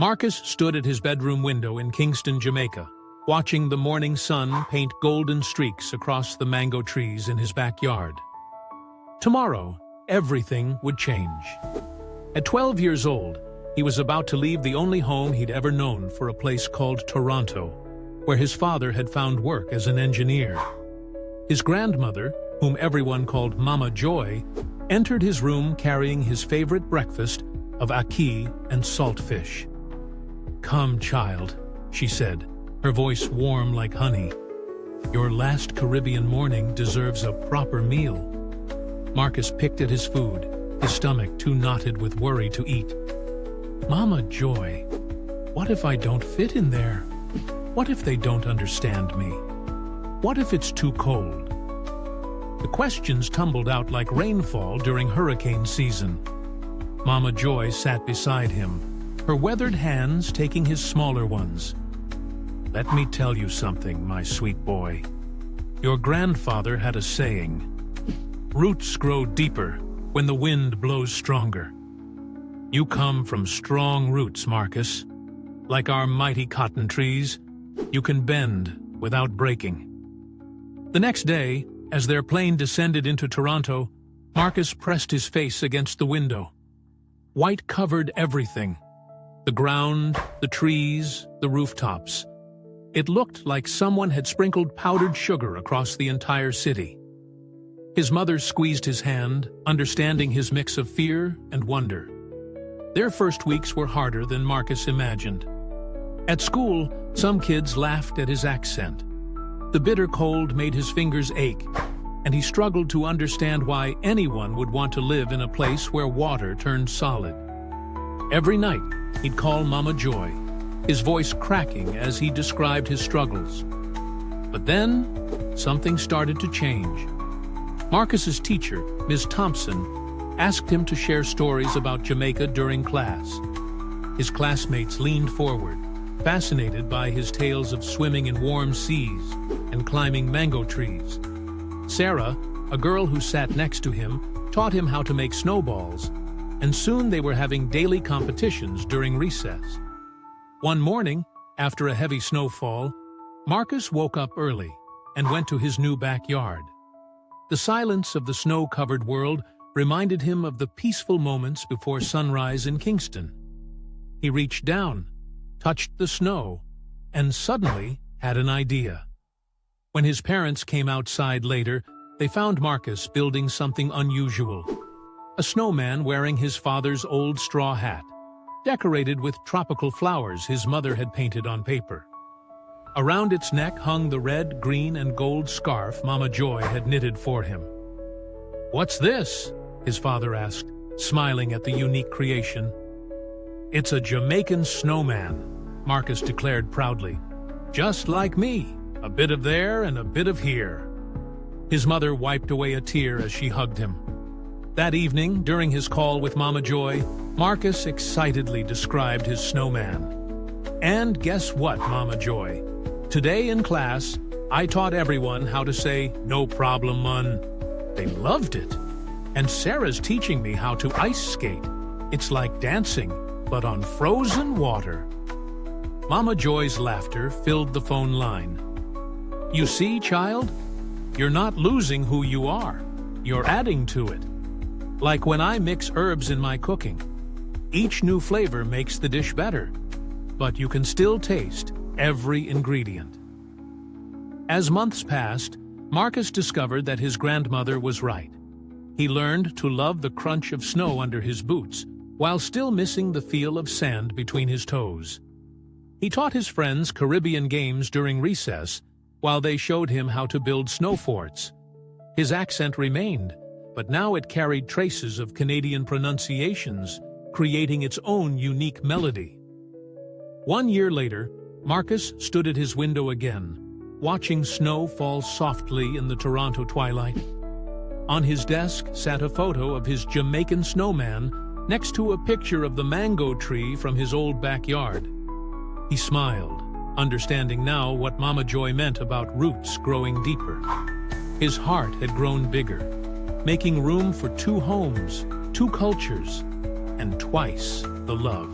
Marcus stood at his bedroom window in Kingston, Jamaica, watching the morning sun paint golden streaks across the mango trees in his backyard. Tomorrow, everything would change. At 12 years old, he was about to leave the only home he'd ever known for a place called Toronto, where his father had found work as an engineer. His grandmother, whom everyone called Mama Joy, entered his room carrying his favorite breakfast of ackee and saltfish. "Come, child," she said, her voice warm like honey. "Your last Caribbean morning deserves a proper meal." Marcus picked at his food, his stomach too knotted with worry to eat. "Mama Joy, what if I don't fit in there? What if they don't understand me? What if it's too cold?" The questions tumbled out like rainfall during hurricane season. Mama Joy sat beside him, her weathered hands taking his smaller ones. "Let me tell you something, my sweet boy. Your grandfather had a saying, 'Roots grow deeper when the wind blows stronger.' You come from strong roots, Marcus. Like our mighty cotton trees, you can bend without breaking." The next day, as their plane descended into Toronto, Marcus pressed his face against the window. White covered everything: the ground, the trees, the rooftops. It looked like someone had sprinkled powdered sugar across the entire city. His mother squeezed his hand, understanding his mix of fear and wonder. Their first weeks were harder than Marcus imagined. At school, some kids laughed at his accent. The bitter cold made his fingers ache, and he struggled to understand why anyone would want to live in a place where water turned solid. Every night, he'd call Mama Joy, his voice cracking as he described his struggles. But then, something started to change. Marcus's teacher, Ms. Thompson, asked him to share stories about Jamaica during class. His classmates leaned forward, fascinated by his tales of swimming in warm seas and climbing mango trees. Sarah, a girl who sat next to him, taught him how to make snowballs, and soon they were having daily competitions during recess. One morning, after a heavy snowfall, Marcus woke up early and went to his new backyard. The silence of the snow-covered world reminded him of the peaceful moments before sunrise in Kingston. He reached down, touched the snow, and suddenly had an idea. When his parents came outside later, they found Marcus building something unusual: a snowman wearing his father's old straw hat, decorated with tropical flowers his mother had painted on paper. Around its neck hung the red, green, and gold scarf Mama Joy had knitted for him. "What's this?" his father asked, smiling at the unique creation. "It's a Jamaican snowman," Marcus declared proudly. "Just like me, a bit of there and a bit of here." His mother wiped away a tear as she hugged him. That evening, during his call with Mama Joy, Marcus excitedly described his snowman. "And guess what, Mama Joy? Today in class, I taught everyone how to say, 'No problem, Mun.' They loved it. And Sarah's teaching me how to ice skate. It's like dancing, but on frozen water." Mama Joy's laughter filled the phone line. "You see, child? You're not losing who you are. You're adding to it. Like when I mix herbs in my cooking. Each new flavor makes the dish better, but you can still taste every ingredient." As months passed, Marcus discovered that his grandmother was right. He learned to love the crunch of snow under his boots, while still missing the feel of sand between his toes. He taught his friends Caribbean games during recess, while they showed him how to build snow forts. His accent remained, but now it carried traces of Canadian pronunciations, creating its own unique melody. 1 year later, Marcus stood at his window again, watching snow fall softly in the Toronto twilight. On his desk sat a photo of his Jamaican snowman next to a picture of the mango tree from his old backyard. He smiled, understanding now what Mama Joy meant about roots growing deeper. His heart had grown bigger, making room for 2 homes, 2 cultures, and twice the love.